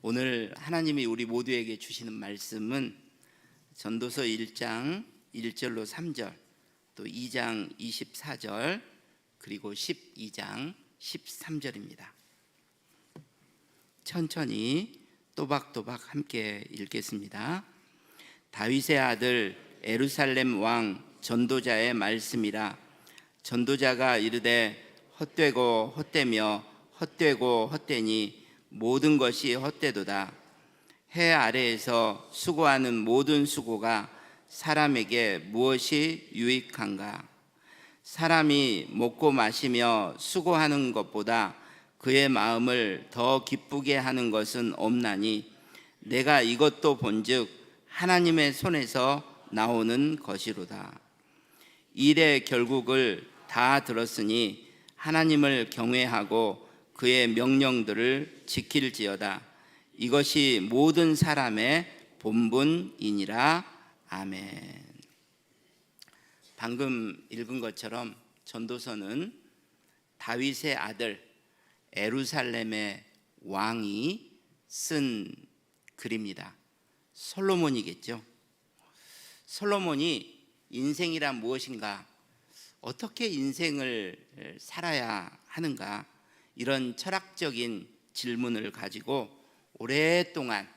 오늘 하나님이 우리 모두에게 주시는 말씀은 전도서 1장 1절로 3절, 또 2장 24절, 그리고 12장 13절입니다. 천천히 또박또박 함께 읽겠습니다. 다윗의 아들 예루살렘 왕 전도자의 말씀이라. 전도자가 이르되 헛되고 헛되며 헛되고 헛되니 모든 것이 헛되도다. 해 아래에서 수고하는 모든 수고가 사람에게 무엇이 유익한가? 사람이 먹고 마시며 수고하는 것보다 그의 마음을 더 기쁘게 하는 것은 없나니 내가 이것도 본즉 하나님의 손에서 나오는 것이로다. 일의 결국을 다 들었으니 하나님을 경외하고 그의 명령들을 지킬지어다. 이것이 모든 사람의 본분이니라. 아멘. 방금 읽은 것처럼 전도서는 다윗의 아들 예루살렘의 왕이 쓴 글입니다. 솔로몬이겠죠. 솔로몬이 인생이란 무엇인가, 어떻게 인생을 살아야 하는가, 이런 철학적인 질문을 가지고 오랫동안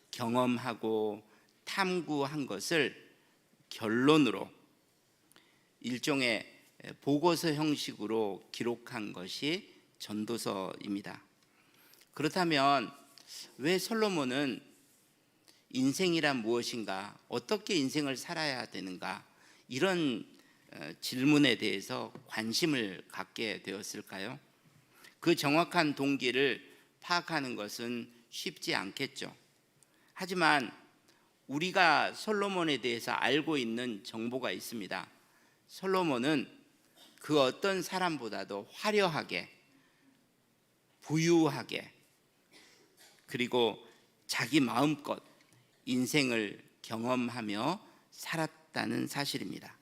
경험하고 탐구한 것을 결론으로 일종의 보고서 형식으로 기록한 것이 전도서입니다. 그렇다면 왜 솔로몬은 인생이란 무엇인가, 어떻게 인생을 살아야 되는가, 이런 질문에 대해서 관심을 갖게 되었을까요? 그 정확한 동기를 파악하는 것은 쉽지 않겠죠. 하지만 우리가 솔로몬에 대해서 알고 있는 정보가 있습니다. 솔로몬은 그 어떤 사람보다도 화려하게, 부유하게, 그리고 자기 마음껏 인생을 경험하며 살았다는 사실입니다.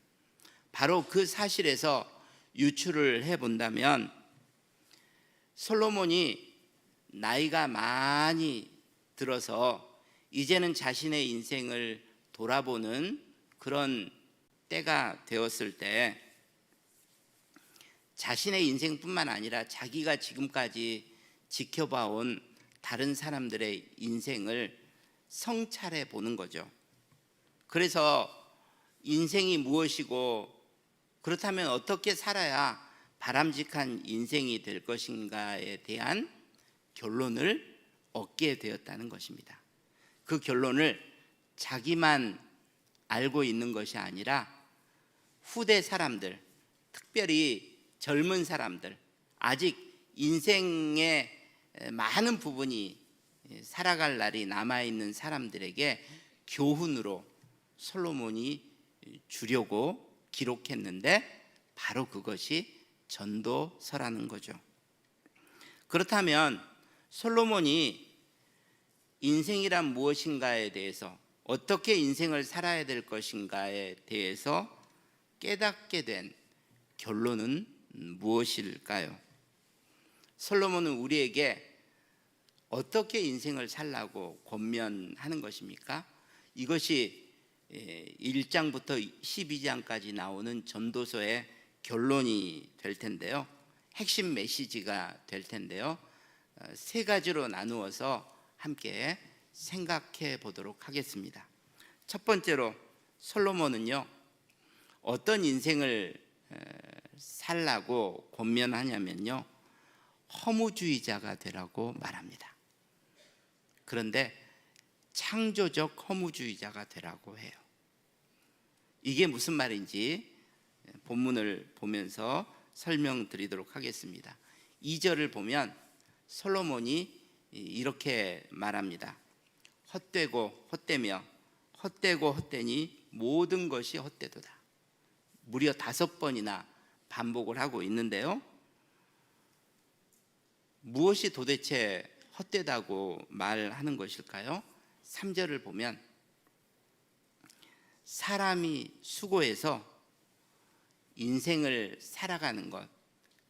바로 그 사실에서 유추를 해본다면 솔로몬이 나이가 많이 들어서 이제는 자신의 인생을 돌아보는 그런 때가 되었을 때 자신의 인생뿐만 아니라 자기가 지금까지 지켜봐온 다른 사람들의 인생을 성찰해 보는 거죠. 그래서 인생이 무엇이고, 그렇다면 어떻게 살아야 바람직한 인생이 될 것인가에 대한 결론을 얻게 되었다는 것입니다. 그 결론을 자기만 알고 있는 것이 아니라 후대 사람들, 특별히 젊은 사람들, 아직 인생의 많은 부분이 살아갈 날이 남아있는 사람들에게 교훈으로 솔로몬이 주려고 기록했는데, 바로 그것이 전도서라는 거죠. 그렇다면 솔로몬이 인생이란 무엇인가에 대해서, 어떻게 인생을 살아야 될 것인가에 대해서 깨닫게 된 결론은 무엇일까요? 솔로몬은 우리에게 어떻게 인생을 살라고 권면하는 것입니까? 이것이 1장부터 12장까지 나오는 전도서의 결론이 될 텐데요, 핵심 메시지가 될 텐데요, 세 가지로 나누어서 함께 생각해 보도록 하겠습니다. 첫 번째로 솔로몬은요, 어떤 인생을 살라고 권면하냐면요, 허무주의자가 되라고 말합니다. 그런데 창조적 허무주의자가 되라고 해요. 이게 무슨 말인지 본문을 보면서 설명드리도록 하겠습니다. 2절을 보면 솔로몬이 이렇게 말합니다. 헛되고 헛되며 헛되고 헛되니 모든 것이 헛되도다. 무려 5번이나 반복을 하고 있는데요, 무엇이 도대체 헛되다고 말하는 것일까요? 3절을 보면 사람이 수고해서 인생을 살아가는 것,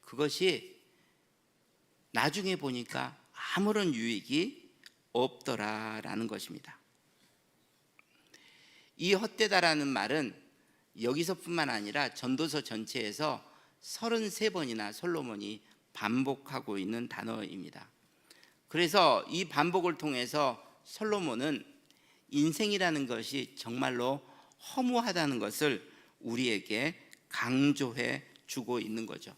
그것이 나중에 보니까 아무런 유익이 없더라라는 것입니다. 이 헛되다라는 말은 여기서뿐만 아니라 전도서 전체에서 33번이나 솔로몬이 반복하고 있는 단어입니다. 그래서 이 반복을 통해서 솔로몬은 인생이라는 것이 정말로 허무하다는 것을 우리에게 강조해 주고 있는 거죠.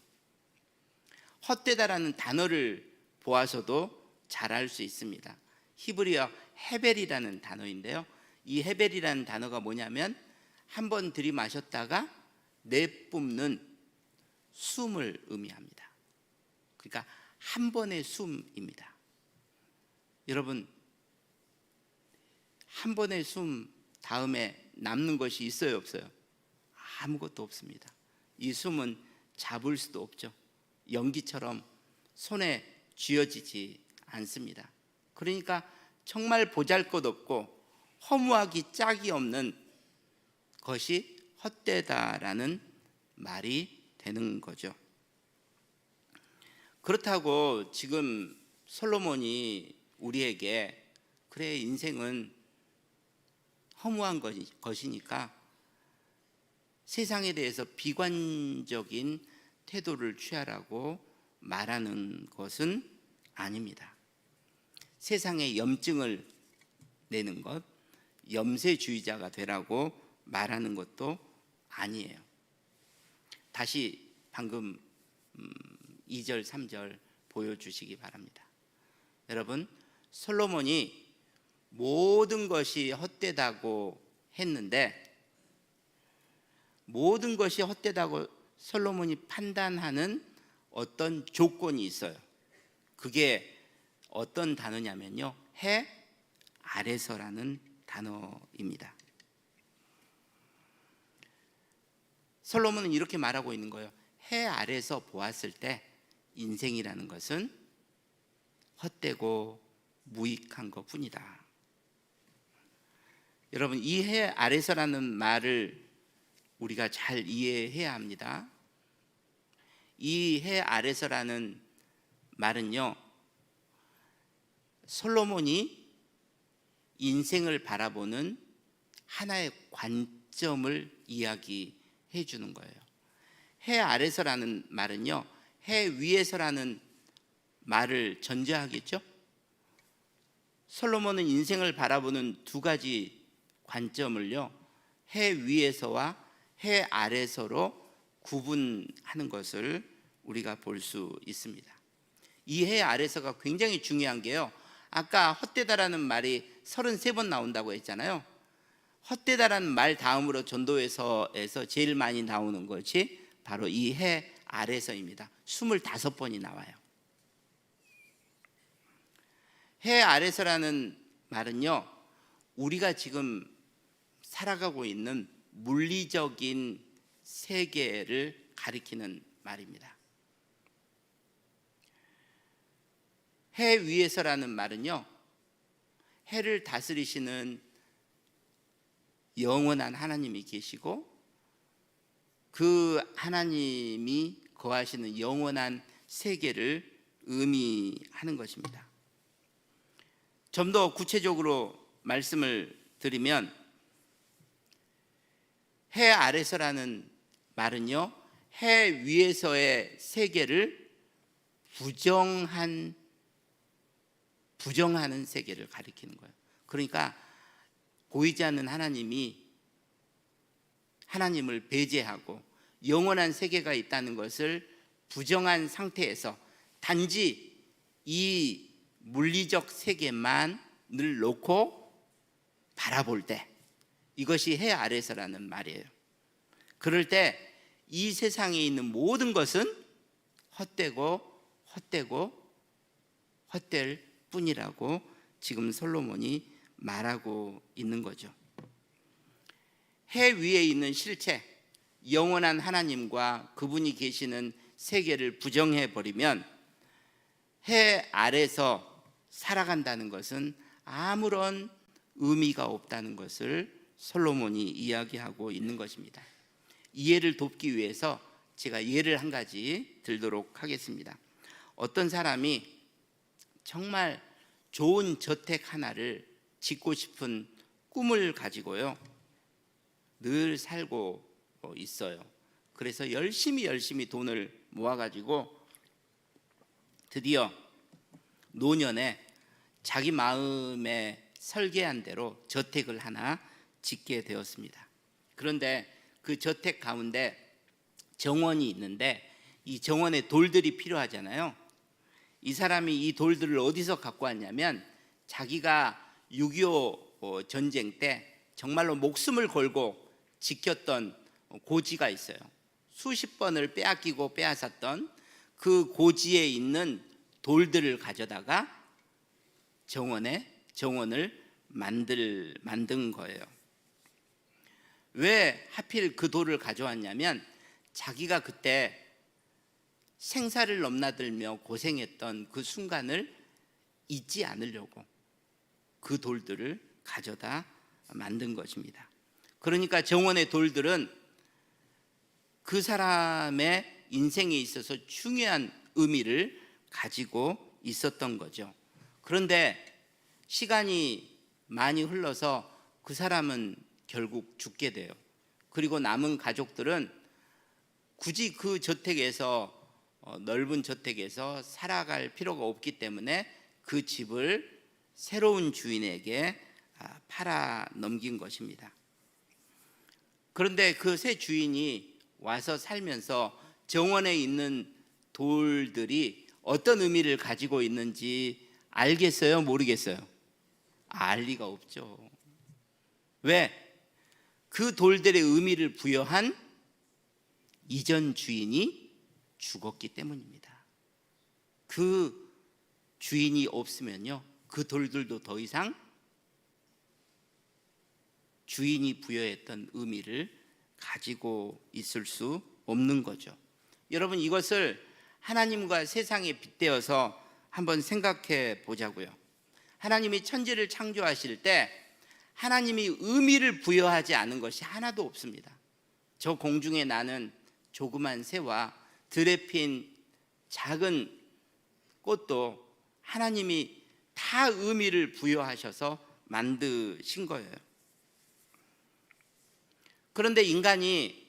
헛되다라는 단어를 보아서도 잘 알 수 있습니다. 히브리어 헤벨이라는 단어인데요, 이 헤벨이라는 단어가 뭐냐면 한 번 들이마셨다가 내뿜는 숨을 의미합니다. 그러니까 한 번의 숨입니다. 여러분, 한 번의 숨 다음에 남는 것이 있어요, 없어요? 아무것도 없습니다. 이 숨은 잡을 수도 없죠. 연기처럼 손에 쥐어지지 않습니다. 그러니까 정말 보잘것없고 허무하기 짝이 없는 것이 헛되다라는 말이 되는 거죠. 그렇다고 지금 솔로몬이 우리에게 그래, 인생은 허무한 것이니까 세상에 대해서 비관적인 태도를 취하라고 말하는 것은 아닙니다. 세상에 염증을 내는 것, 염세주의자가 되라고 말하는 것도 아니에요. 다시 방금 2절, 3절 보여주시기 바랍니다. 여러분, 솔로몬이 모든 것이 헛되다고 했는데, 모든 것이 헛되다고 솔로몬이 판단하는 어떤 조건이 있어요. 그게 어떤 단어냐면요, 해 아래서라는 단어입니다. 솔로몬은 이렇게 말하고 있는 거예요. 해 아래서 보았을 때 인생이라는 것은 헛되고 무익한 것뿐이다. 여러분, 이 해 아래서라는 말을 우리가 잘 이해해야 합니다. 이 해 아래서라는 말은요, 솔로몬이 인생을 바라보는 하나의 관점을 이야기해 주는 거예요. 해 아래서라는 말은요, 해 위에서라는 말을 전제하겠죠. 솔로몬은 인생을 바라보는 두 가지 관점을요, 해 위에서와 해 아래서로 구분하는 것을 우리가 볼 수 있습니다. 이 해 아래서가 굉장히 중요한 게요, 아까 헛되다라는 말이 33번 나온다고 했잖아요. 헛되다라는 말 다음으로 전도서에서 제일 많이 나오는 것이 바로 이 해 아래서입니다. 25번이 나와요. 해 아래서라는 말은요, 우리가 지금 살아가고 있는 물리적인 세계를 가리키는 말입니다. 해 위에서라는 말은요, 해를 다스리시는 영원한 하나님이 계시고 그 하나님이 거하시는 영원한 세계를 의미하는 것입니다. 좀 더 구체적으로 말씀을 드리면, 해 아래서라는 말은요, 해 위에서의 세계를 부정하는 세계를 가리키는 거예요. 그러니까 보이지 않는 하나님을 배제하고 영원한 세계가 있다는 것을 부정한 상태에서 단지 이 물리적 세계만을 놓고 바라볼 때, 이것이 해 아래서라는 말이에요. 그럴 때 이 세상에 있는 모든 것은 헛되고 헛될 뿐이라고 지금 솔로몬이 말하고 있는 거죠. 해 위에 있는 실체, 영원한 하나님과 그분이 계시는 세계를 부정해 버리면 해 아래서 살아간다는 것은 아무런 의미가 없다는 것을 솔로몬이 이야기하고 있는 것입니다. 이해를 돕기 위해서 제가 예를 한 가지 들도록 하겠습니다. 어떤 사람이 정말 좋은 저택 하나를 짓고 싶은 꿈을 가지고요, 늘 살고 있어요. 그래서 열심히 돈을 모아가지고 드디어 노년에 자기 마음에 설계한 대로 저택을 하나 짓게 되었습니다. 그런데 그 저택 가운데 정원이 있는데 이 정원에 돌들이 필요하잖아요. 이 사람이 이 돌들을 어디서 갖고 왔냐면 자기가 6.25 전쟁 때 정말로 목숨을 걸고 지켰던 고지가 있어요. 수십 번을 빼앗기고 빼앗았던 그 고지에 있는 돌들을 가져다가 정원을 만든 거예요. 왜 하필 그 돌을 가져왔냐면 자기가 그때 생사를 넘나들며 고생했던 그 순간을 잊지 않으려고 그 돌들을 가져다 만든 것입니다. 그러니까 정원의 돌들은 그 사람의 인생에 있어서 중요한 의미를 가지고 있었던 거죠. 그런데 시간이 많이 흘러서 그 사람은 결국 죽게 돼요. 그리고 남은 가족들은 굳이 그 저택에서 넓은 저택에서 살아갈 필요가 없기 때문에 그 집을 새로운 주인에게 팔아 넘긴 것입니다. 그런데 그 새 주인이 와서 살면서 정원에 있는 돌들이 어떤 의미를 가지고 있는지 알겠어요? 모르겠어요? 알 리가 없죠. 왜? 그 돌들의 의미를 부여한 이전 주인이 죽었기 때문입니다. 그 주인이 없으면요, 그 돌들도 더 이상 주인이 부여했던 의미를 가지고 있을 수 없는 거죠. 여러분, 이것을 하나님과 세상에 빗대어서 한번 생각해 보자고요. 하나님이 천지를 창조하실 때 하나님이 의미를 부여하지 않은 것이 하나도 없습니다. 저 공중에 나는 조그만 새와 들에 핀 작은 꽃도 하나님이 다 의미를 부여하셔서 만드신 거예요. 그런데 인간이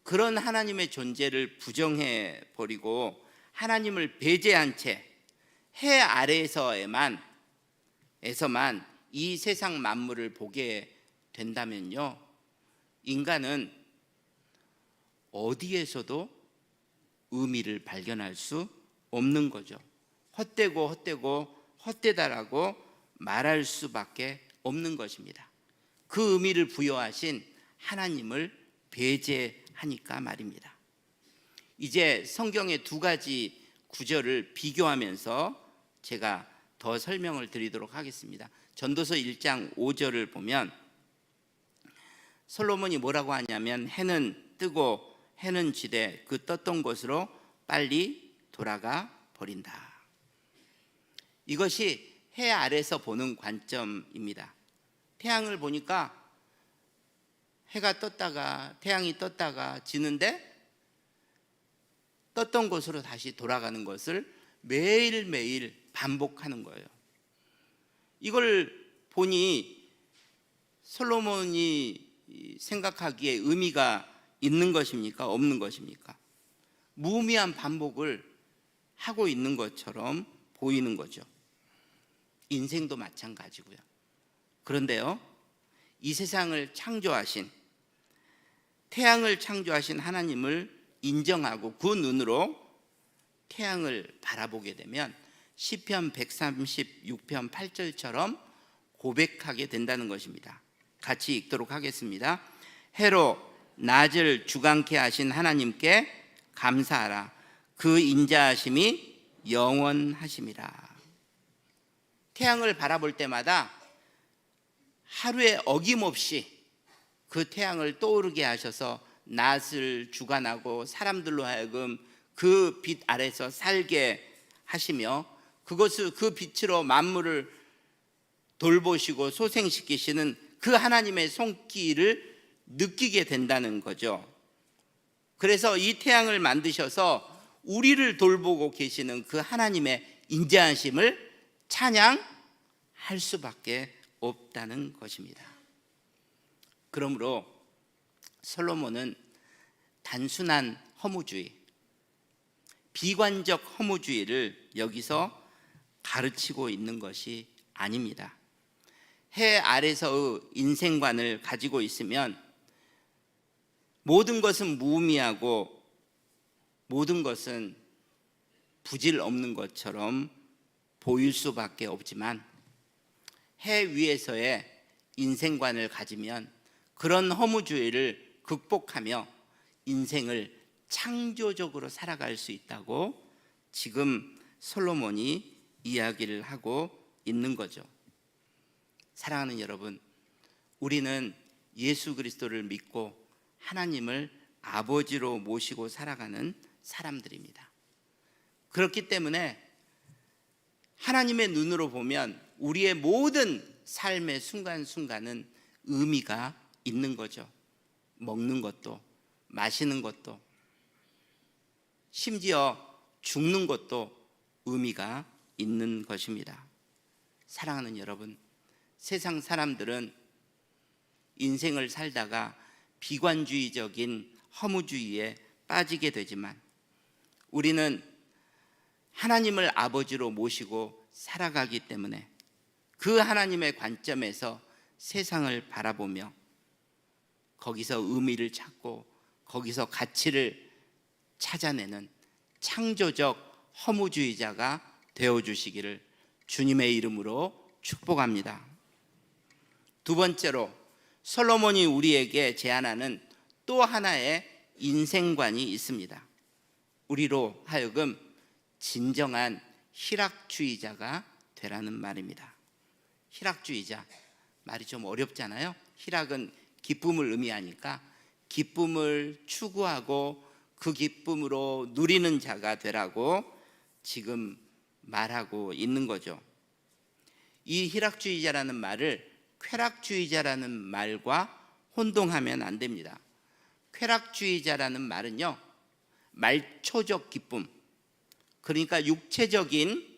그런 하나님의 존재를 부정해 버리고 하나님을 배제한 채 해 아래에서만 이 세상 만물을 보게 된다면요, 인간은 어디에서도 의미를 발견할 수 없는 거죠. 헛되다라고 말할 수밖에 없는 것입니다. 그 의미를 부여하신 하나님을 배제하니까 말입니다. 이제 성경의 두 가지 구절을 비교하면서 제가 더 설명을 드리도록 하겠습니다. 전도서 1장 5절을 보면 솔로몬이 뭐라고 하냐면 해는 뜨고 해는 지되 그 떴던 곳으로 빨리 돌아가 버린다. 이것이 해 아래서 보는 관점입니다. 태양을 보니까 해가 떴다가 태양이 떴다가 지는데 떴던 곳으로 다시 돌아가는 것을 매일매일 반복하는 거예요. 이걸 보니 솔로몬이 생각하기에 의미가 있는 것입니까? 없는 것입니까? 무의미한 반복을 하고 있는 것처럼 보이는 거죠. 인생도 마찬가지고요. 그런데요, 이 세상을 창조하신, 태양을 창조하신 하나님을 인정하고 그 눈으로 태양을 바라보게 되면 시편 136편 8절처럼 고백하게 된다는 것입니다. 같이 읽도록 하겠습니다. 해로 낮을 주관케 하신 하나님께 감사하라. 그 인자하심이 영원하심이라. 태양을 바라볼 때마다 하루에 어김없이 그 태양을 떠오르게 하셔서 낮을 주관하고 사람들로 하여금 그 빛 아래서 살게 하시며 그 빛으로 만물을 돌보시고 소생시키시는 그 하나님의 손길을 느끼게 된다는 거죠. 그래서 이 태양을 만드셔서 우리를 돌보고 계시는 그 하나님의 인자하심을 찬양할 수밖에 없다는 것입니다. 그러므로 솔로몬은 단순한 허무주의, 비관적 허무주의를 여기서 가르치고 있는 것이 아닙니다. 해 아래서의 인생관을 가지고 있으면 모든 것은 무의미하고 모든 것은 부질 없는 것처럼 보일 수밖에 없지만, 해 위에서의 인생관을 가지면 그런 허무주의를 극복하며 인생을 창조적으로 살아갈 수 있다고 지금 솔로몬이 이야기를 하고 있는 거죠. 사랑하는 여러분, 우리는 예수 그리스도를 믿고 하나님을 아버지로 모시고 살아가는 사람들입니다. 그렇기 때문에 하나님의 눈으로 보면 우리의 모든 삶의 순간순간은 의미가 있는 거죠. 먹는 것도, 마시는 것도, 심지어 죽는 것도 의미가 있는 것입니다. 사랑하는 여러분, 세상 사람들은 인생을 살다가 비관주의적인 허무주의에 빠지게 되지만, 우리는 하나님을 아버지로 모시고 살아가기 때문에 그 하나님의 관점에서 세상을 바라보며 거기서 의미를 찾고 거기서 가치를 찾아내는 창조적 허무주의자가 되어주시기를 주님의 이름으로 축복합니다. 두 번째로 솔로몬이 우리에게 제안하는 또 하나의 인생관이 있습니다. 우리로 하여금 진정한 희락주의자가 되라는 말입니다. 희락주의자, 말이 좀 어렵잖아요. 희락은 기쁨을 의미하니까 기쁨을 추구하고 그 기쁨으로 누리는 자가 되라고 지금 말하고 있는 거죠. 이 희락주의자라는 말을 쾌락주의자라는 말과 혼동하면 안 됩니다. 쾌락주의자라는 말은요, 말초적 기쁨, 그러니까 육체적인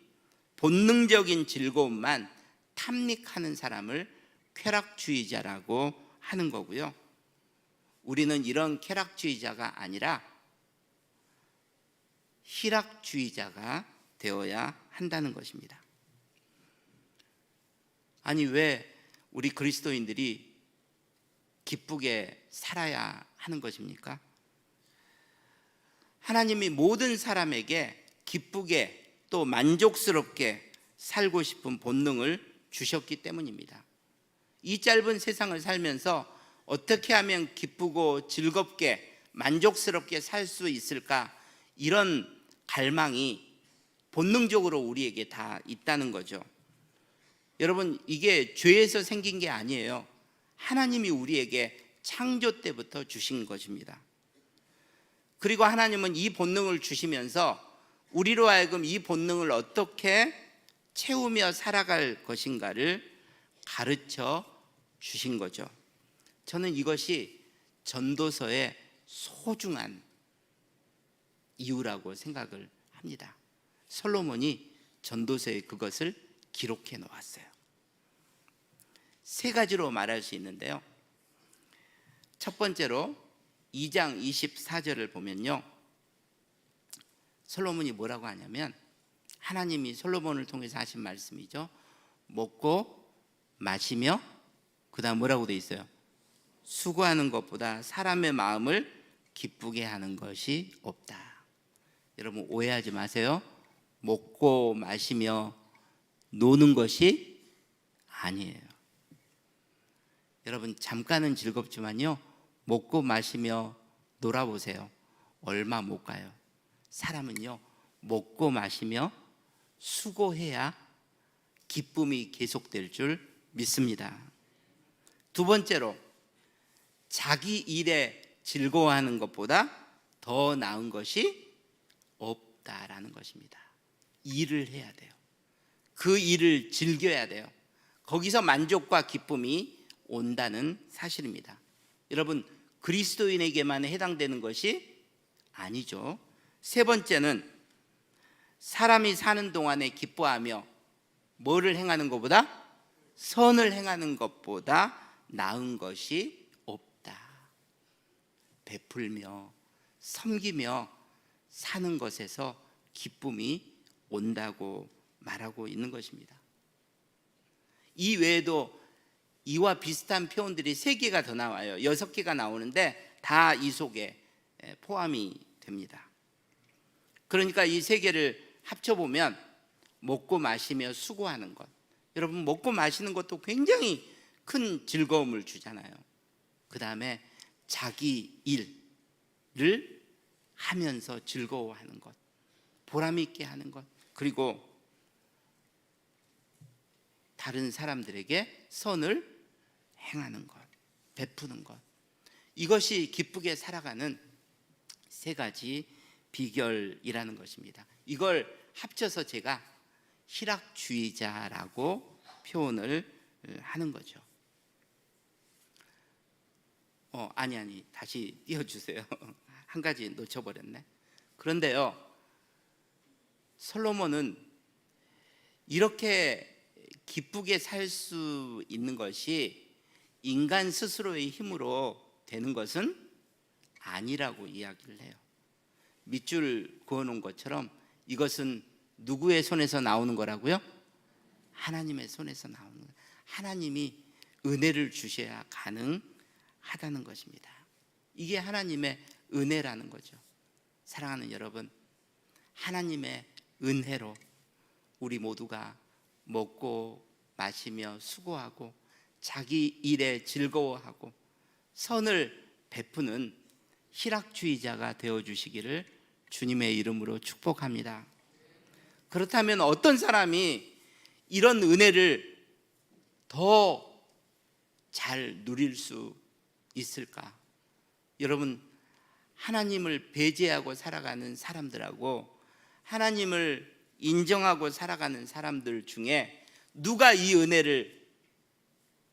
본능적인 즐거움만 탐닉하는 사람을 쾌락주의자라고 하는 거고요. 우리는 이런 쾌락주의자가 아니라 희락주의자가 되어야 한다는 것입니다. 아니, 왜 우리 그리스도인들이 기쁘게 살아야 하는 것입니까? 하나님이 모든 사람에게 기쁘게 또 만족스럽게 살고 싶은 본능을 주셨기 때문입니다. 이 짧은 세상을 살면서 어떻게 하면 기쁘고 즐겁게 만족스럽게 살 수 있을까, 이런 갈망이 본능적으로 우리에게 다 있다는 거죠. 여러분, 이게 죄에서 생긴 게 아니에요. 하나님이 우리에게 창조 때부터 주신 것입니다. 그리고 하나님은 이 본능을 주시면서 우리로 하여금 이 본능을 어떻게 채우며 살아갈 것인가를 가르쳐 주신 거죠. 저는 이것이 전도서의 소중한 이유라고 생각을 합니다. 솔로몬이 전도서에 그것을 기록해 놓았어요. 세 가지로 말할 수 있는데요. 첫 번째로 2장 24절을 보면요, 솔로몬이 뭐라고 하냐면, 하나님이 솔로몬을 통해서 하신 말씀이죠. 먹고 마시며, 그 다음 뭐라고 돼 있어요? 수고하는 것보다 사람의 마음을 기쁘게 하는 것이 없다. 여러분, 오해하지 마세요. 먹고 마시며 노는 것이 아니에요. 여러분, 잠깐은 즐겁지만요, 먹고 마시며 놀아보세요. 얼마 못 가요. 사람은요, 먹고 마시며 수고해야 기쁨이 계속될 줄 믿습니다. 두 번째로, 자기 일에 즐거워하는 것보다 더 나은 것이 없다라는 것입니다. 일을 해야 돼요. 그 일을 즐겨야 돼요. 거기서 만족과 기쁨이 온다는 사실입니다. 여러분, 그리스도인에게만 해당되는 것이 아니죠. 세 번째는 사람이 사는 동안에 기뻐하며 뭐를 행하는 것보다? 선을 행하는 것보다 나은 것이 없다. 베풀며 섬기며 사는 것에서 기쁨이 온다고 말하고 있는 것입니다. 이 외에도 이와 비슷한 표현들이 3개가 더 나와요. 6개가 나오는데 다 이 속에 포함이 됩니다. 그러니까 이 3개를 합쳐보면 먹고 마시며 수고하는 것. 여러분, 먹고 마시는 것도 굉장히 큰 즐거움을 주잖아요. 그 다음에 자기 일을 하면서 즐거워하는 것, 보람 있게 하는 것, 그리고 다른 사람들에게 선을 행하는 것, 베푸는 것. 이것이 기쁘게 살아가는 3가지 비결이라는 것입니다. 이걸 합쳐서 제가 희락주의자라고 표현을 하는 거죠. 아니 다시 띄워주세요. 한 가지 놓쳐버렸네. 그런데요, 솔로몬은 이렇게 기쁘게 살 수 있는 것이 인간 스스로의 힘으로 되는 것은 아니라고 이야기를 해요. 밑줄 그어놓은 것처럼 이것은 누구의 손에서 나오는 거라고요? 하나님의 손에서 나오는 거예요. 하나님이 은혜를 주셔야 가능하다는 것입니다. 이게 하나님의 은혜라는 거죠. 사랑하는 여러분, 하나님의 은혜로 우리 모두가 먹고 마시며 수고하고 자기 일에 즐거워하고 선을 베푸는 희락주의자가 되어주시기를 주님의 이름으로 축복합니다. 그렇다면 어떤 사람이 이런 은혜를 더 잘 누릴 수 있을까? 여러분, 하나님을 배제하고 살아가는 사람들하고 하나님을 인정하고 살아가는 사람들 중에 누가 이 은혜를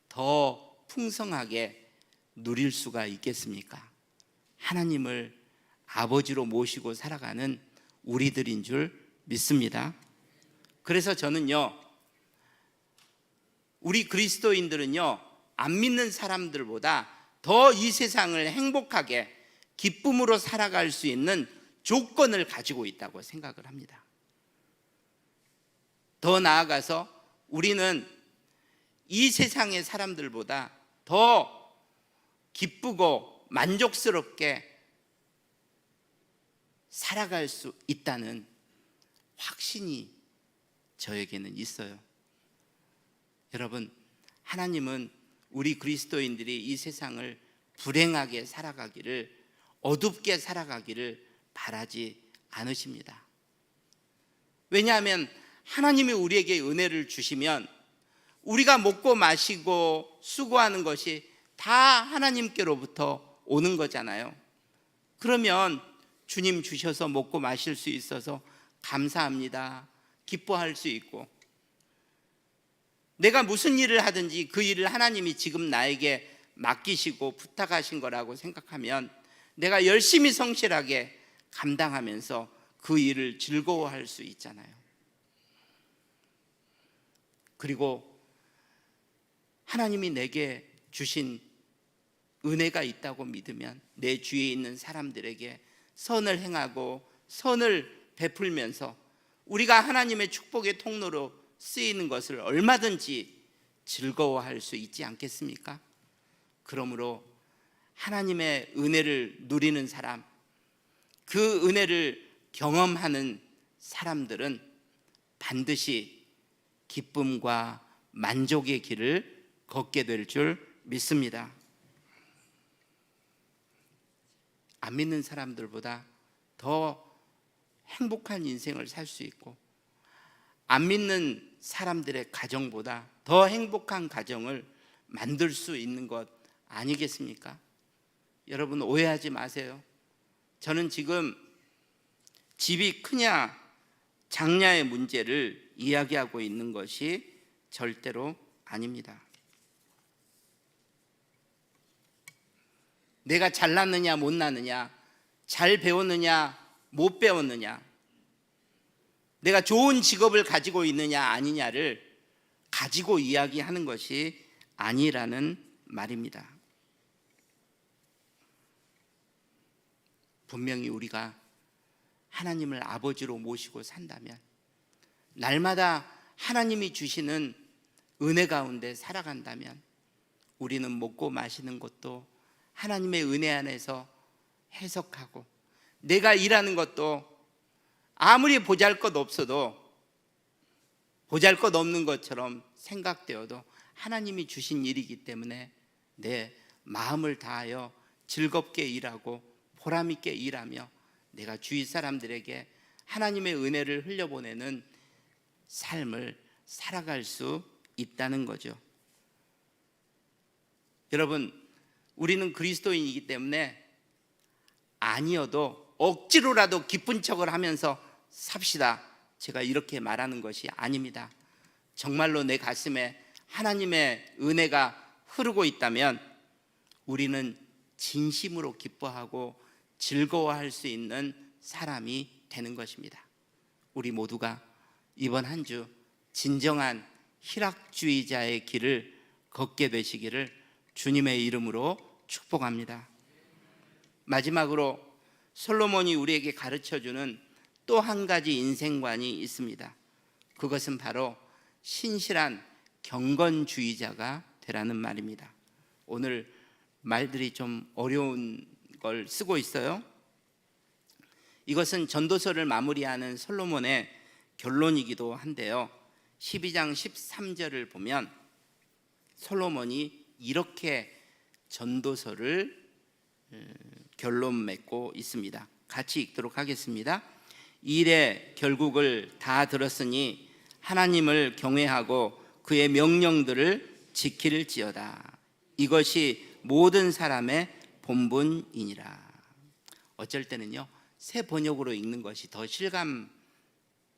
더 풍성하게 누릴 수가 있겠습니까? 하나님을 아버지로 모시고 살아가는 우리들인 줄 믿습니다. 그래서 저는요, 우리 그리스도인들은요, 안 믿는 사람들보다 더 이 세상을 행복하게 기쁨으로 살아갈 수 있는 조건을 가지고 있다고 생각을 합니다. 더 나아가서 우리는 이 세상의 사람들보다 더 기쁘고 만족스럽게 살아갈 수 있다는 확신이 저에게는 있어요. 여러분, 하나님은 우리 그리스도인들이 이 세상을 불행하게 살아가기를, 어둡게 살아가기를 바라지 않으십니다. 왜냐하면 하나님이 우리에게 은혜를 주시면 우리가 먹고 마시고 수고하는 것이 다 하나님께로부터 오는 거잖아요. 그러면 주님 주셔서 먹고 마실 수 있어서 감사합니다, 기뻐할 수 있고, 내가 무슨 일을 하든지 그 일을 하나님이 지금 나에게 맡기시고 부탁하신 거라고 생각하면 내가 열심히 성실하게 감당하면서 그 일을 즐거워할 수 있잖아요. 그리고 하나님이 내게 주신 은혜가 있다고 믿으면 내 주위에 있는 사람들에게 선을 행하고 선을 베풀면서 우리가 하나님의 축복의 통로로 쓰이는 것을 얼마든지 즐거워할 수 있지 않겠습니까? 그러므로 하나님의 은혜를 누리는 사람, 그 은혜를 경험하는 사람들은 반드시 기쁨과 만족의 길을 걷게 될 줄 믿습니다. 안 믿는 사람들보다 더 행복한 인생을 살 수 있고, 안 믿는 사람들의 가정보다 더 행복한 가정을 만들 수 있는 것 아니겠습니까? 여러분, 오해하지 마세요. 저는 지금 집이 크냐 작냐의 문제를 이야기하고 있는 것이 절대로 아닙니다. 내가 잘났느냐 못났느냐, 잘 배웠느냐 못 배웠느냐, 내가 좋은 직업을 가지고 있느냐 아니냐를 가지고 이야기하는 것이 아니라는 말입니다. 분명히 우리가 하나님을 아버지로 모시고 산다면, 날마다 하나님이 주시는 은혜 가운데 살아간다면, 우리는 먹고 마시는 것도 하나님의 은혜 안에서 해석하고, 내가 일하는 것도 아무리 보잘것 없어도 보잘것 없는 것처럼 생각되어도 하나님이 주신 일이기 때문에 내 마음을 다하여 즐겁게 일하고 보람 있게 일하며 내가 주위 사람들에게 하나님의 은혜를 흘려보내는 삶을 살아갈 수 있다는 거죠. 여러분, 우리는 그리스도인이기 때문에 아니어도 억지로라도 기쁜 척을 하면서 삽시다, 제가 이렇게 말하는 것이 아닙니다. 정말로 내 가슴에 하나님의 은혜가 흐르고 있다면 우리는 진심으로 기뻐하고 즐거워할 수 있는 사람이 되는 것입니다. 우리 모두가 이번 한 주 진정한 희락주의자의 길을 걷게 되시기를 주님의 이름으로 축복합니다. 마지막으로 솔로몬이 우리에게 가르쳐주는 또 한 가지 인생관이 있습니다. 그것은 바로 신실한 경건주의자가 되라는 말입니다. 오늘 말들이 좀 어려운 걸 쓰고 있어요. 이것은 전도서를 마무리하는 솔로몬의 결론이기도 한데요, 12장 13절을 보면 솔로몬이 이렇게 전도서를 결론 맺고 있습니다. 같이 읽도록 하겠습니다. 일의 결국을 다 들었으니 하나님을 경외하고 그의 명령들을 지킬지어다. 이것이 모든 사람의 본분이니라. 어쩔 때는요, 새 번역으로 읽는 것이 더 실감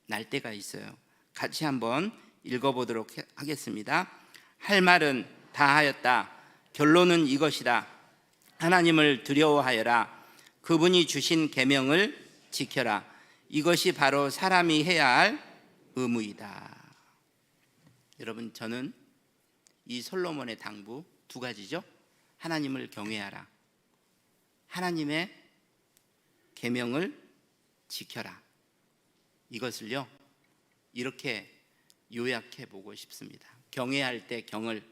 날 때가 있어요. 같이 한번 읽어보도록 하겠습니다. 할 말은 다 하였다. 결론은 이것이다. 하나님을 두려워하여라. 그분이 주신 계명을 지켜라. 이것이 바로 사람이 해야 할 의무이다. 여러분, 저는 이 솔로몬의 당부 두 가지죠. 하나님을 경외하라, 하나님의 계명을 지켜라. 이것을요, 이렇게 요약해 보고 싶습니다. 경외할 때 경을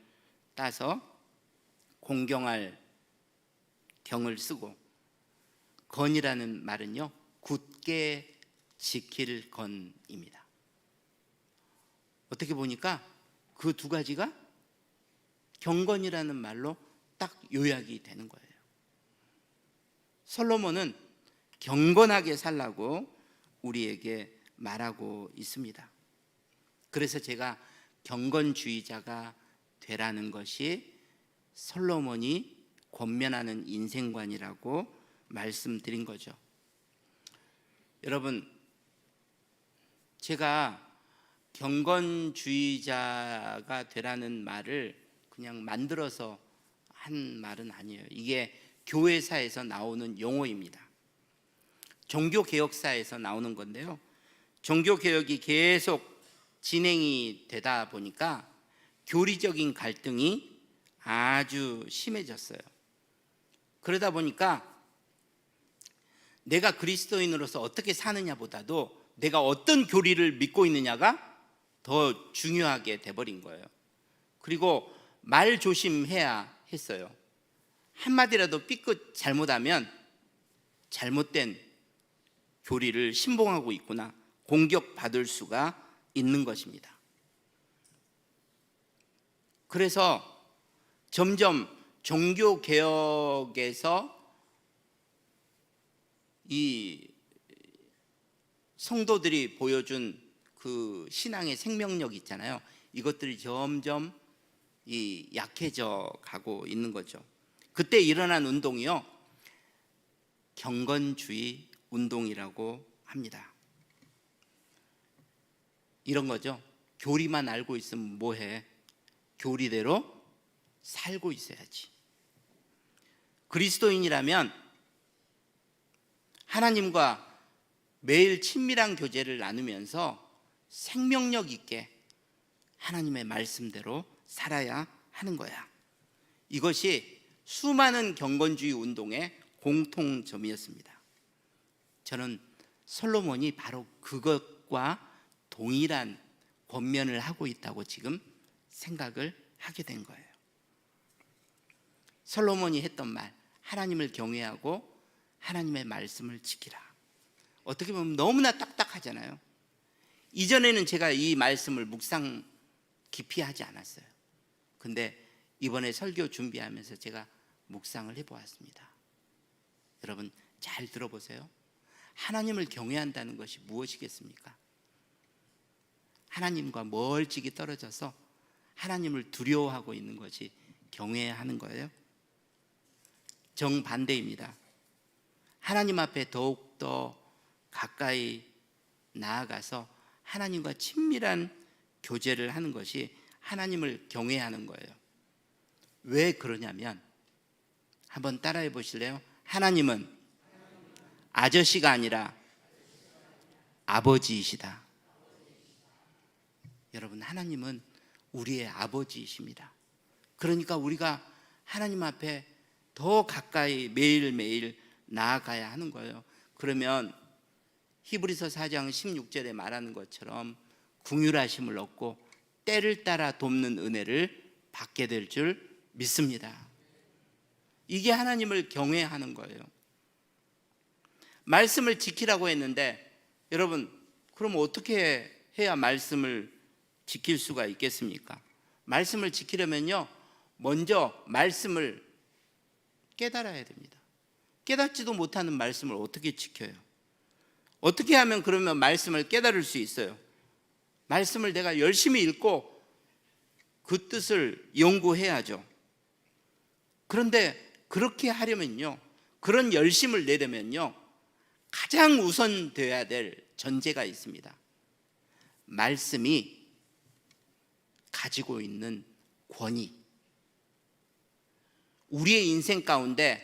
따서 공경할 경을 쓰고, 건이라는 말은요, 굳게 지킬 건입니다. 어떻게 보니까 그 두 가지가 경건이라는 말로 딱 요약이 되는 거예요. 솔로몬은 경건하게 살라고 우리에게 말하고 있습니다. 그래서 제가 경건주의자가 되라는 것이 솔로몬이 권면하는 인생관이라고 말씀드린 거죠. 여러분, 제가 경건주의자가 되라는 말을 그냥 만들어서 한 말은 아니에요. 이게 교회사에서 나오는 용어입니다. 종교개혁사에서 나오는 건데요, 종교개혁이 계속 진행이 되다 보니까 교리적인 갈등이 아주 심해졌어요. 그러다 보니까 내가 그리스도인으로서 어떻게 사느냐보다도 내가 어떤 교리를 믿고 있느냐가 더 중요하게 돼버린 거예요. 그리고 말 조심해야 했어요. 한마디라도 삐끗 잘못하면 잘못된 교리를 신봉하고 있구나, 공격받을 수가 있는 것입니다. 그래서 점점 종교개혁에서 이 성도들이 보여준 그 신앙의 생명력 있잖아요, 이것들이 점점 약해져 가고 있는 거죠. 그때 일어난 운동이요, 경건주의 운동이라고 합니다. 이런 거죠. 교리만 알고 있으면 뭐해? 교리대로 살고 있어야지. 그리스도인이라면 하나님과 매일 친밀한 교제를 나누면서 생명력 있게 하나님의 말씀대로 살아야 하는 거야. 이것이 수많은 경건주의 운동의 공통점이었습니다. 저는 솔로몬이 바로 그것과 동일한 권면을 하고 있다고 지금 생각을 하게 된 거예요. 솔로몬이 했던 말, 하나님을 경외하고 하나님의 말씀을 지키라. 어떻게 보면 너무나 딱딱하잖아요. 이전에는 제가 이 말씀을 묵상 깊이 하지 않았어요. 근데 이번에 설교 준비하면서 제가 묵상을 해보았습니다. 여러분 잘 들어보세요. 하나님을 경외한다는 것이 무엇이겠습니까? 하나님과 멀찍이 떨어져서 하나님을 두려워하고 있는 것이 경외하는 거예요. 정반대입니다. 하나님 앞에 더욱더 가까이 나아가서 하나님과 친밀한 교제를 하는 것이 하나님을 경외하는 거예요. 왜 그러냐면 한번 따라해 보실래요? 하나님은 아저씨가 아니라 아버지이시다. 여러분, 하나님은 우리의 아버지이십니다. 그러니까 우리가 하나님 앞에 더 가까이 매일매일 나아가야 하는 거예요. 그러면 히브리서 4장 16절에 말하는 것처럼 긍휼하심을 얻고 때를 따라 돕는 은혜를 받게 될 줄 믿습니다. 이게 하나님을 경외하는 거예요. 말씀을 지키라고 했는데 여러분, 그럼 어떻게 해야 말씀을 지킬 수가 있겠습니까? 말씀을 지키려면요, 먼저 말씀을 깨달아야 됩니다. 깨닫지도 못하는 말씀을 어떻게 지켜요? 어떻게 하면 그러면 말씀을 깨달을 수 있어요? 말씀을 내가 열심히 읽고 그 뜻을 연구해야죠. 그런데 그렇게 하려면요, 그런 열심을 내려면요, 가장 우선되어야 될 전제가 있습니다. 말씀이 가지고 있는 권위. 우리의 인생 가운데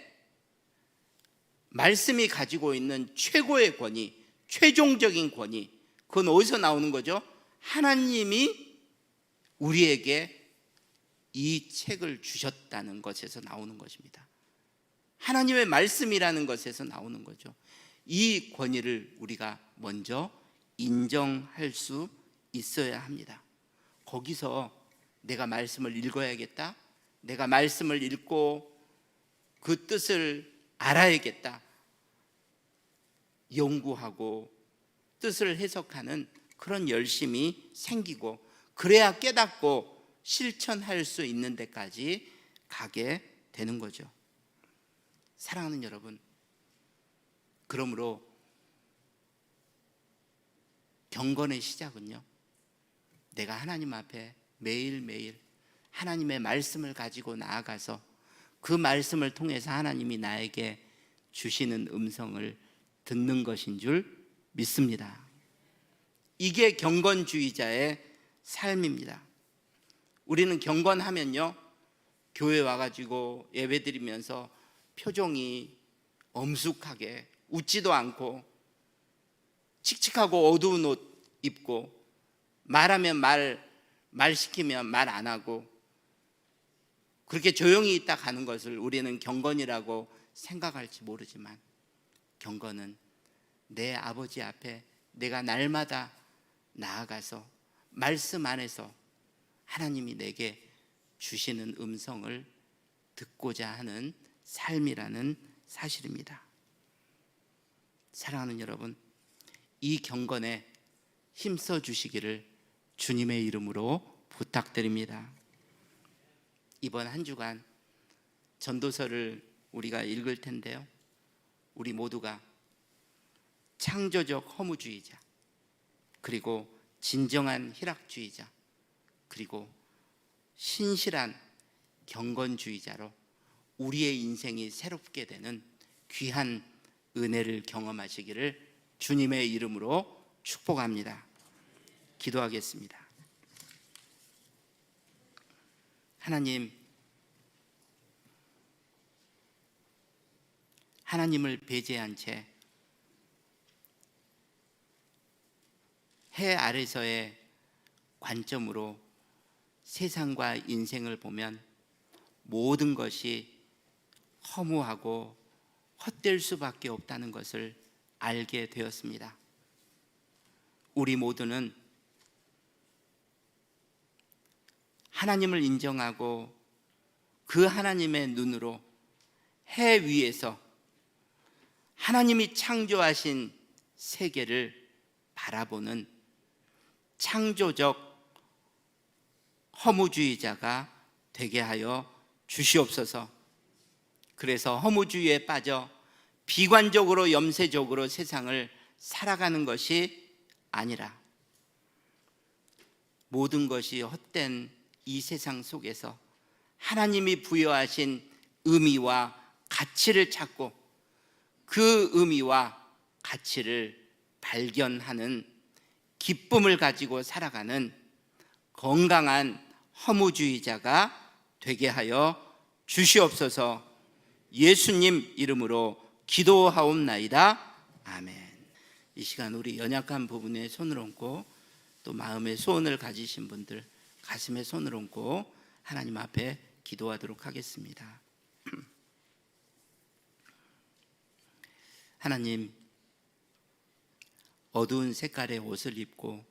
말씀이 가지고 있는 최고의 권위, 최종적인 권위, 그건 어디서 나오는 거죠? 하나님이 우리에게 이 책을 주셨다는 것에서 나오는 것입니다. 하나님의 말씀이라는 것에서 나오는 거죠. 이 권위를 우리가 먼저 인정할 수 있어야 합니다. 거기서 내가 말씀을 읽어야겠다, 내가 말씀을 읽고 그 뜻을 알아야겠다, 연구하고 뜻을 해석하는 그런 열심이 생기고, 그래야 깨닫고 실천할 수 있는 데까지 가게 되는 거죠. 사랑하는 여러분, 그러므로 경건의 시작은요, 내가 하나님 앞에 매일매일 하나님의 말씀을 가지고 나아가서 그 말씀을 통해서 하나님이 나에게 주시는 음성을 듣는 것인 줄 믿습니다. 이게 경건주의자의 삶입니다. 우리는 경건하면요, 교회 와가지고 예배드리면서 표정이 엄숙하게 웃지도 않고 칙칙하고 어두운 옷 입고 말하면 말 시키면 말 안 하고 그렇게 조용히 있다 가는 것을 우리는 경건이라고 생각할지 모르지만, 경건은 내 아버지 앞에 내가 날마다 나아가서 말씀 안에서 하나님이 내게 주시는 음성을 듣고자 하는 삶이라는 사실입니다. 사랑하는 여러분, 이 경건에 힘써 주시기를 주님의 이름으로 부탁드립니다. 이번 한 주간 전도서를 우리가 읽을 텐데요, 우리 모두가 창조적 허무주의자, 그리고 진정한 희락주의자, 그리고 신실한 경건주의자로 우리의 인생이 새롭게 되는 귀한 은혜를 경험하시기를 주님의 이름으로 축복합니다. 기도하겠습니다. 하나님, 하나님을 배제한 채 해 아래서의 관점으로 세상과 인생을 보면 모든 것이 허무하고 헛될 수밖에 없다는 것을 알게 되었습니다. 우리 모두는 하나님을 인정하고 그 하나님의 눈으로 해 위에서 하나님이 창조하신 세계를 바라보는 창조적 허무주의자가 되게 하여 주시옵소서. 그래서 허무주의에 빠져 비관적으로 염세적으로 세상을 살아가는 것이 아니라 모든 것이 헛된 이 세상 속에서 하나님이 부여하신 의미와 가치를 찾고 그 의미와 가치를 발견하는 기쁨을 가지고 살아가는 건강한 허무주의자가 되게 하여 주시옵소서. 예수님 이름으로 기도하옵나이다. 아멘. 이 시간 우리 연약한 부분에 손을 얹고 또 마음의 소원을 가지신 분들 가슴에 손을 얹고 하나님 앞에 기도하도록 하겠습니다. 하나님, 어두운 색깔의 옷을 입고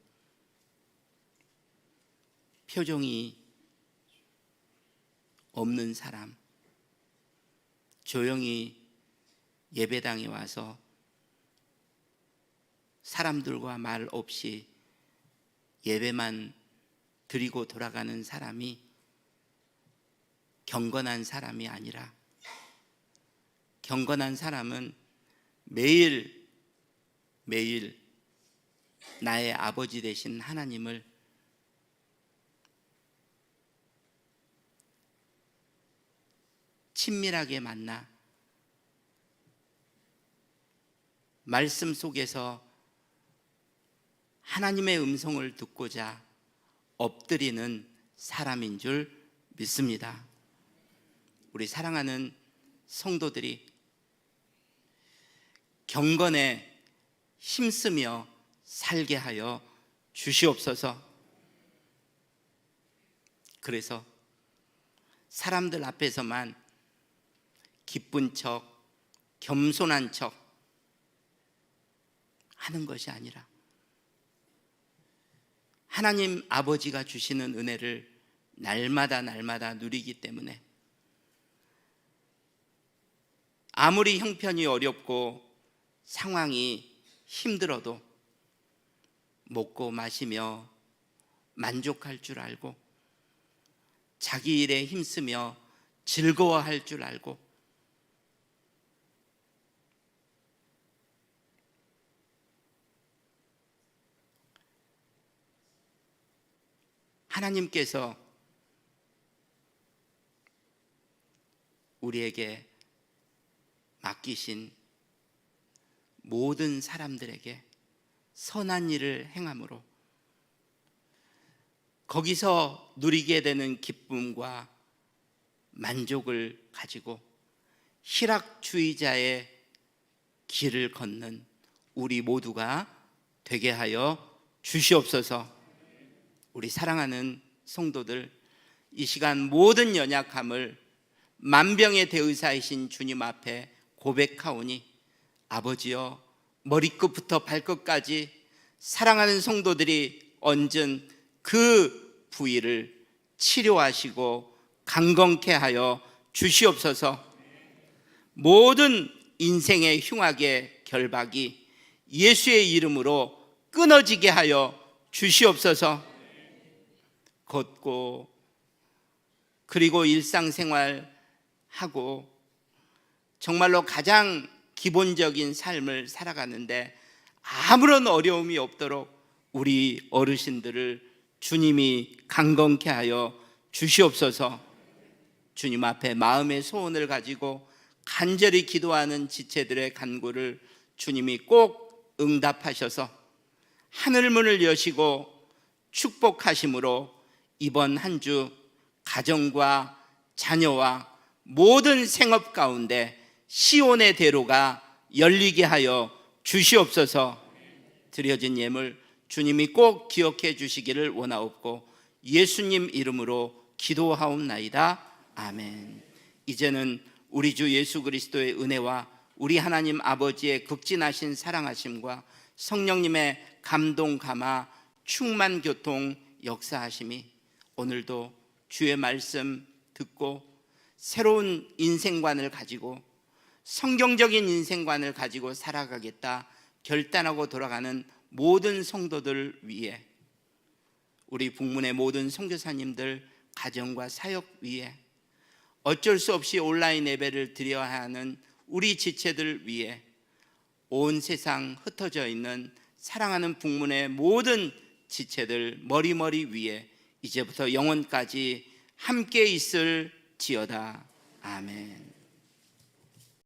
표정이 없는 사람, 조용히 예배당에 와서 사람들과 말 없이 예배만 드리고 돌아가는 사람이 경건한 사람이 아니라, 경건한 사람은 매일 매일 나의 아버지 되신 하나님을 친밀하게 만나 말씀 속에서 하나님의 음성을 듣고자 엎드리는 사람인 줄 믿습니다. 우리 사랑하는 성도들이 경건에 힘쓰며 살게 하여 주시옵소서. 그래서 사람들 앞에서만 기쁜 척, 겸손한 척 하는 것이 아니라 하나님 아버지가 주시는 은혜를 날마다 누리기 때문에 아무리 형편이 어렵고 상황이 힘들어도 먹고 마시며 만족할 줄 알고 자기 일에 힘쓰며 즐거워할 줄 알고 하나님께서 우리에게 맡기신 모든 사람들에게 선한 일을 행함으로 거기서 누리게 되는 기쁨과 만족을 가지고 희락주의자의 길을 걷는 우리 모두가 되게 하여 주시옵소서. 우리 사랑하는 성도들, 이 시간 모든 연약함을 만병의 대의사이신 주님 앞에 고백하오니 아버지여, 머리끝부터 발끝까지 사랑하는 성도들이 얹은 그 부위를 치료하시고 강건케 하여 주시옵소서. 모든 인생의 흉악의 결박이 예수의 이름으로 끊어지게 하여 주시옵소서. 걷고 그리고 일상생활하고 정말로 가장 기본적인 삶을 살아가는데 아무런 어려움이 없도록 우리 어르신들을 주님이 강건케 하여 주시옵소서. 주님 앞에 마음의 소원을 가지고 간절히 기도하는 지체들의 간구를 주님이 꼭 응답하셔서 하늘문을 여시고 축복하심으로 이번 한 주 가정과 자녀와 모든 생업 가운데 시온의 대로가 열리게 하여 주시옵소서. 드려진 예물 주님이 꼭 기억해 주시기를 원하옵고 예수님 이름으로 기도하옵나이다. 아멘. 이제는 우리 주 예수 그리스도의 은혜와 우리 하나님 아버지의 극진하신 사랑하심과 성령님의 감동 감화 충만 교통 역사하심이 오늘도 주의 말씀 듣고 새로운 인생관을 가지고 성경적인 인생관을 가지고 살아가겠다 결단하고 돌아가는 모든 성도들 위해, 우리 북문의 모든 선교사님들 가정과 사역 위에, 어쩔 수 없이 온라인 예배를 드려야 하는 우리 지체들 위에, 온 세상 흩어져 있는 사랑하는 북문의 모든 지체들 머리머리 위에 이제부터 영원까지 함께 있을 지어다. 아멘.